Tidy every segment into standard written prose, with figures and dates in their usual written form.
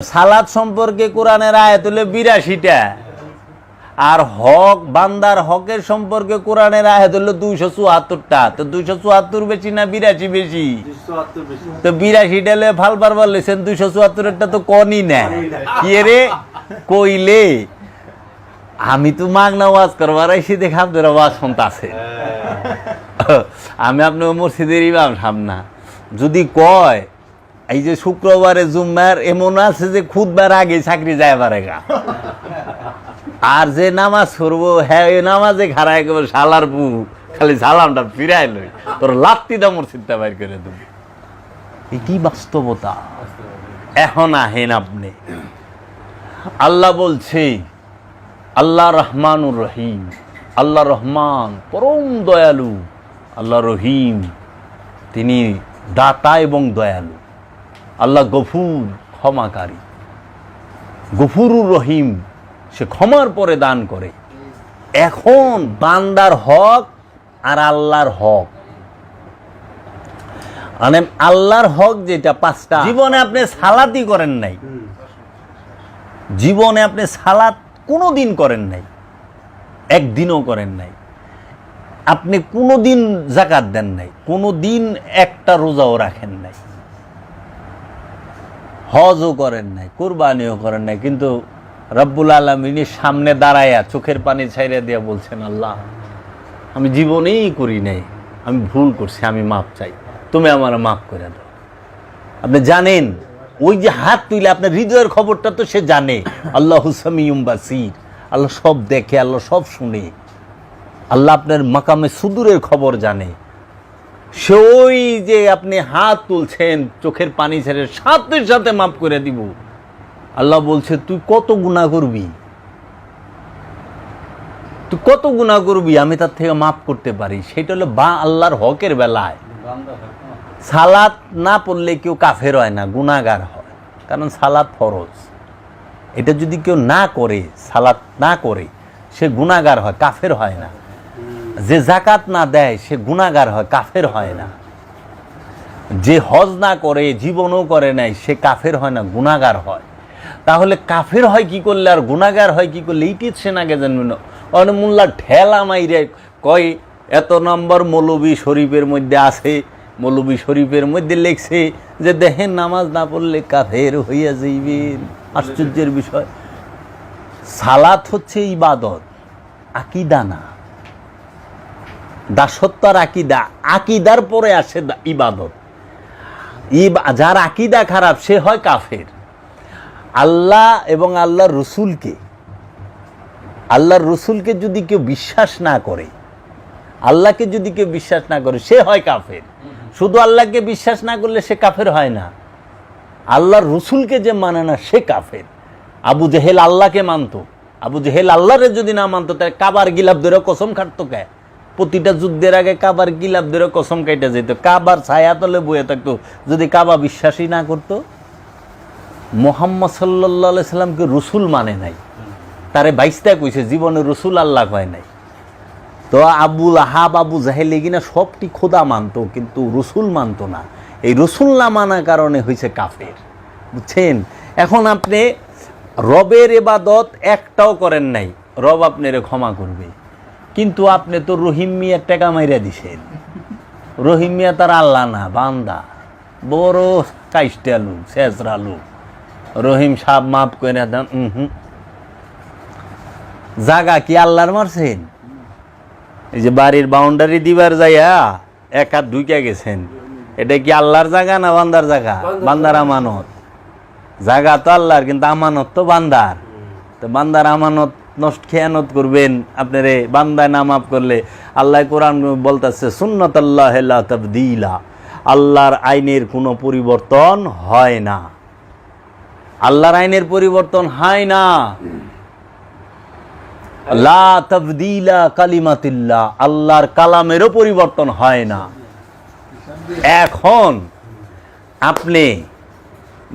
সালাত সম্পর্কে কোরআনের আয়াত হলো ৮২টা, আর হক বান্দার হকের সম্পর্কে কোরআনের আয়াত হলো ২৭৪টা। তো ২৭৪ বেশি না ৮২ বেশি? তো ৮২টা লে ফালবার বলেছেন, ২৭৪টা তো কনই না। কি রে কইলে আমি তো মাগনা ওয়াজ করবার আইসি, দেখে আপনারা ওয়াজ শুনতে আছে। আমি আপনার মসজিদের ইমাম সামনা যদি কয় এই যে শুক্রবারে জুম্মার এমন আছে যে খুদবার আগে চাকরি যায় পারেগা, আর যে নামাজ পড়বো হ্যাঁ ওই নামাজে খারায় একেবারে শালার বু খালি সালামটা ফিরাই লই, তোর লাত্তিটা মসজিদটা বাইর করে দেব। এটি বাস্তবতা। এখন আহেন আপনি, আল্লাহ বলছে আল্লাহ রহমানুর রহিম, আল্লাহ রহমান পরম দয়ালু, আল্লাহ রহিম তিনি দাতা এবং দয়ালু, আল্লাহ গফুর ক্ষমাকারী, গফুরুর রহিম সে ক্ষমার পরে দান করে। এখন বান্দার হক আর আল্লাহর হক, মানে আল্লাহর হক যেটা ৫টা। জীবনে আপনি সালাতই করেন নাই, জীবনে আপনি সালাত কোনোদিন করেন নাই, একদিনও করেন নাই। আপনি কোনোদিন যাকাত দেন নাই, কোনোদিন একটা রোজাও রাখেন নাই, হজও করেন নাই, কুরবানিও করেন নাই, কিন্তু রব্বুল আলামিনের সামনে দাঁড়ায়া চোখের পানি ছাইড়া দিয়া বলছেন, আল্লাহ আমি জীবনেই করি নাই, আমি ভুল করছি, আমি মাপ চাই, তুমি আমার মাফ করে দাও। আপনি জানেন ওই যে হাত তুলে আপনার হৃদয়ের খবরটা তো সে জানে। আল্লাহু সামিউম বাসির, আল্লাহ সব দেখে, আল্লাহ সব শুনে, আল্লাহ আপনার মাকামে সুদূরের খবর জানে। সে ওই যে আপনি হাত তুলছেন চোখের পানি ছেড়ে সাথে সাথে মাফ করে দিব। আল্লাহ বলছে তুই কত গুনাহ করবি, তুই কত গুনাহ করবি, আমি তার থেকে মাফ করতে পারি। সেটা হলো বা আল্লাহর হকের বেলায়। সালাত না পড়লে কেউ কাফের হয় না, গুনাহগার হয়, কারণ সালাত ফরজ। এটা যদি কেউ না করে, সালাত না করে, সে গুনাহগার হয়, কাফের হয় না। যে যাকাত না দেয় সে গুনাহগার হয়, কাফের হয় না। যে হজ না করে, জীবনও করে নাই, সে কাফের হয় না, গুনাহগার হয়। তাহলে কাফের হয় কি করলে আর গুনাহগার হয় কি করলে, এইটি সে নাগে জানবে না। অনেক মোল্লা ঠেলা মাইরে কয় এত নম্বর মৌলবী শরীফের মধ্যে আছে, মৌলবী শরীফের মধ্যে লেখছে যে দেখেন নামাজ না পড়লে কাফের হইয়া যাইবেন। আশ্চর্যের বিষয়, সালাত হচ্ছে ইবাদত, আকীদা না। দাসত্ব আর আকীদা, আকীদার পরে আসে ইবাদত। যার আকীদা খারাপ সে হয় কাফের। আল্লাহ এবং আল্লাহর রসুলকে যদি কেউ বিশ্বাস না করে, আল্লাহকে যদি কেউ বিশ্বাস না করে, সে হয় কাফের। শুধু আল্লাহকে বিশ্বাস না করলে সে কাফের হয় না, আল্লাহর রসুলকে যে মানে না সে কাফের। আবু জেহেল আল্লাহকে মানত, আবু জেহেল আল্লাহরে যদি না মানত তাই কাবার গিলাপ ধরে কসম খাটতো কে? প্রতিটা যুদ্ধের আগে কাবার গিলাপ ধরে কসম কাইটা যেত, কাবার ছায়া তলে বয়ে থাকতো যদি কাবা বিশ্বাসই না করতো। মুহাম্মদ সাল্লাল্লাহু আলাইহি সাল্লামকে রসুল মানে নাই, তারে বাইশটা কইছে, জীবনে রসুল আল্লাহ হয় নাই। তো আবুল আহাব আবু জাহেল এগিনা সবটি খোদা মানতো, কিন্তু রসুল মানতো না। এই রসুল না মানার কারণে হয়েছে কাফের, বুঝছেন? এখন আপনি রবের ইবাদত একটাও করেন নাই, রব আপনারে ক্ষমা করবে, কিন্তু আপনি তো রহিম মিয়ার টাকা মাইরা দিছেন। রহিম মিয়া তার আল্লাহ না, বান্দা, বড় কাইস্টা লোক, শেষরা লোক। রহিম সাহেব মাফ করে দেন। জাগা কি আল্লাহর মারছেন? এই যে বাড়ির বাউন্ডারি দিবার যাইয়া এক হাত ঢুকে গেছেন, এটা কি আল্লাহর জায়গা না বান্দার জায়গা? বান্দার আমানত। জায়গা তো আল্লাহর, কিন্তু আমানত তো বান্দার। তো বান্দার আমানত নষ্ট খেয়ানত করবেন আপনারে, বান্দায় না মাফ করলে। আল্লাহ কোরআন বলতেছে সুন্নাতুল্লাহ লা তাবদীলা, আল্লাহর আইনের কোনো পরিবর্তন হয় না, আল্লাহর আইনের পরিবর্তন হয় না। লা তাবদীলা কালিমাতিল্লাহ, আল্লাহর কালামেরও পরিবর্তন হয় না। এখন আপনি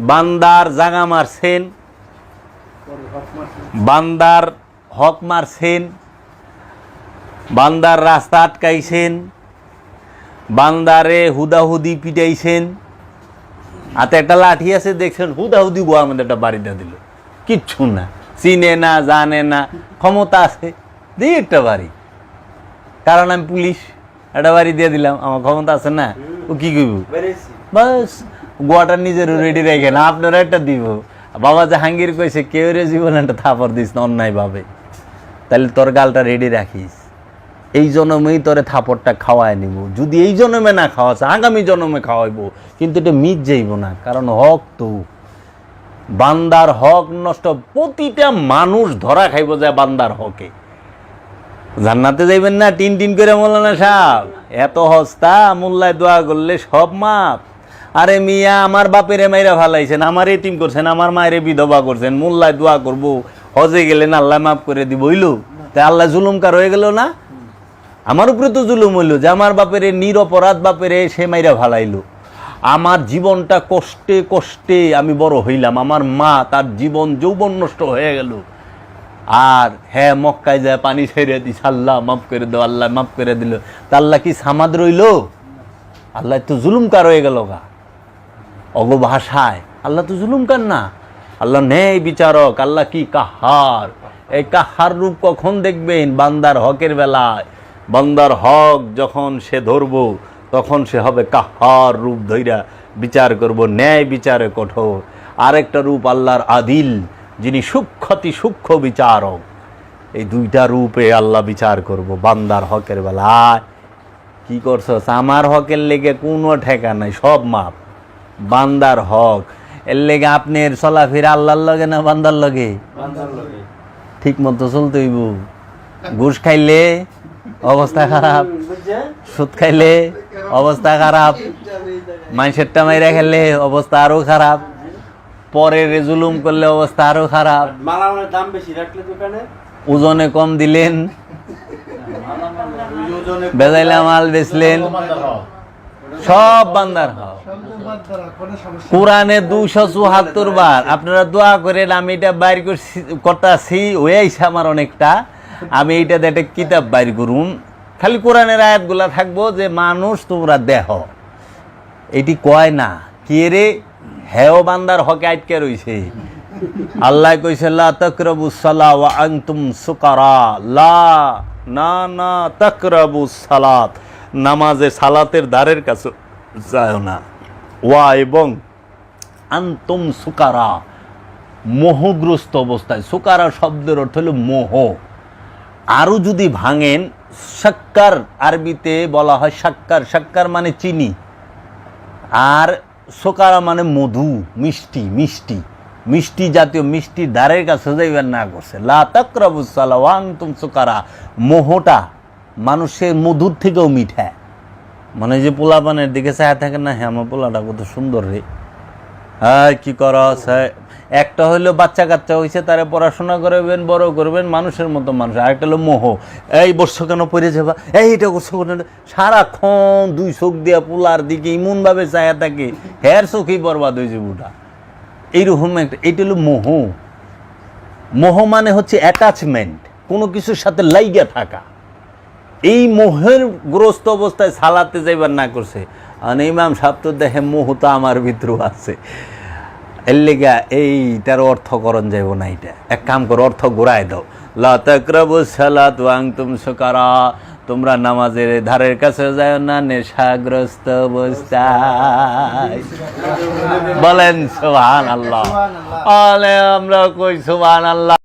বান্দার জাগা মারছেন, বান্দার হক মারছেন, বান্দার রাস্তা আটকাইছেন, বান্দারে হুদাহুদি পিটাইছেন, হাতে একটা লাঠি আছে দেখছেন, হুদাহুদি গো আমাদের একটা বাড়িটা দিল, কিচ্ছু না, চিনে না জানে না, ক্ষমতা আছে দিই একটা বাড়ি, কারণ আমি পুলিশ, একটা বাড়ি দিয়ে দিলাম, আমার ক্ষমতা আছে না, ও কি করবো, বাস গোয়াটা নিজের রেডি রেখে না, আপনারা একটা দিব। বাবা জাহাঙ্গীর কইছে কেউ রে জীবনে একটা থাপড় দিস না অন্যায় ভাবে, তাহলে তোর গালটা রেডি রাখিস, এই জন্মেই তোরে থাপড়টা খাওয়ায় নিব, যদি এই জন্মে না খাওয়াছে আগামী জন্মে খাওয়াইবো, কিন্তু এটা মিট যাইব না, কারণ হক তো বান্দার হক নষ্ট, প্রতিটা মানুষ ধরা খাইব যায় বান্দার হকে। জান্নাতে যাইবেন না টিন টিন করে মৌলানা সাহেব, এত হস্তা মোল্লায় দোয়া করলে সব মাপ। আরে মিয়া আমার বাপেরে মাইরা ফালাইছেন, আমার এতিম করছেন, আমার মায়ের বিধবা করছেন, মোল্লায় দোয়া করবো, হজে গেলেন আল্লাহ মাফ করে দিব, হইল তাই আল্লাহ জুলুমকার হয়ে গেল না? আমার উপরে তো জুলুম হইল যে আমার বাপেরে নিরপরাধ বাপেরে সে মাইরা ফালাইলো, আমার জীবনটা কষ্টে কষ্টে আমি বড় হইলাম, আমার মা তার জীবন যৌবন নষ্ট হয়ে গেল, আর হ্যাঁ মক্কায় যায় পানি ছেড়ে দিস, আল্লাহ মাফ করে দাও, আল্লাহ মাফ করে দিল, তা আল্লাহ কি সামাদ রইল? আল্লাহ তো জুলুমকার হয়ে গেল গা, অগো ভাষায় আল্লাহ তো জুলুমকার না, আল্লাহ ন্যায় বিচারক, আল্লাহ কি কাহার। এই কাহার রূপ কখন দেখবেন? বান্দার হকের বেলায়, বান্দার হক যখন সে ধরবো তখন সে হবে কাহার রূপ ধইরা বিচার করব, ন্যায় বিচারে কঠোর। আরেকটা রূপ আল্লাহর আদিল, যিনি সূক্ষ্মতি সূক্ষ্ম বিচারক, এই দুইটা রূপে আল্লাহ বিচার করব বান্দার হকের বেলায়। কি করছস? আমার হকের লেগে কোনো ঠেকা নাই, সব মাপ, বান্দার হক এর লেগে আপনার চলাফেরা আল্লাহর লগে না বান্দার লগে? ঠিক মতো চলতে হইব। ঘুষ খাইলে অবস্থা খারাপ, সুদ খাইলে অবস্থা খারাপ, মানুষেরটা মাইরা খেলে অবস্থা আরো খারাপ, পরের জুলুম করলে অবস্থা আরো খারাপ, দাম বেশি রাখলে দোকানে, ওজনে কম দিলেন, বেজাইলা মাল বেচলেন, সব বান্দার হক। কোরআনে 274 বার আপনারা দোয়া করেন, আমি এটা বাইর করতেছি, হয়ে আইসা আমার অনেকটা, আমি এইটাতে একটা কিতাব বাইর করুন, খালি কোরআনের আয়াতগুলা থাকবো যে মানুষ তোমরা দেহ, এটি কয় না কে রে, হেও বান্দার হকে আটকে রইছে। আল্লাহ কইছে লা তাকরাবুস সালাহ ওয়া আনতুম সুকারা, লা না না তাকরাবুস সালাত, নামাজে সালাতের দ্বারের কাছে যায় না, ওয়া এবং আনতুম সুকারা, মোহগ্রস্ত অবস্থায়। সুকারা শব্দের অর্থ হলো মোহ। আরও যদি ভাঙেন, শাক্কার আরবিতে বলা হয় শাক্কার, শাক্কার মানে চিনি, আর সুকারা মানে মধু, মিষ্টি, মিষ্টি মিষ্টি জাতীয়, মিষ্টির দ্বারের কাছে যাইবেন না করছে। লা তাকরাবুস সালাহ ওয়া আনতুম সুকারা, মোহটা মানুষের মধুর থেকেও মিঠা। মানে যে পোলাপানের দিকে চায় থাকেন না, হ্যাঁ আমার পোলাটা কত সুন্দর রে, হ্যাঁ কি করস, একটা হইলো বাচ্চা কাচ্চা হয়েছে, তারা পড়াশোনা করবেন, বড় করবেন, মানুষের মতো মানুষ। আরেকটা হলো মোহ, এই বর্ষ কেন পড়ে যাবা, এইটা করছো কেন, সারাক্ষণ দুই চোখ দিয়া পোলার দিকে এমনভাবে চায়া থাকে, হের চোখেই বরবাদ হয়েছে বুটা, এইরকম একটা। এইটা হলো মোহ। মোহ মানে হচ্ছে অ্যাটাচমেন্ট, কোনো কিছুর সাথে লাইগা থাকা। এই মোহের গ্রস্ত অবস্থায় সালাতে যাইবার না করছে, আর ইমাম সাহেব তো দেখে মোহ তো আমার ভিতরেও আছে, এর লেগা এইটার অর্থকরণ যাইব না। এটা এক কাম করো, অর্থ ঘুরাই দাও, লা তাকরাবুস সালাত ওয়া আনতুম সুকারা, তোমরা নামাজের ধারের কাছে যায় না নেশাগ্রস্ত অবস্থায়। বলেন সুবহানাল্লাহ, আমরা কই সুবহানাল্লাহ।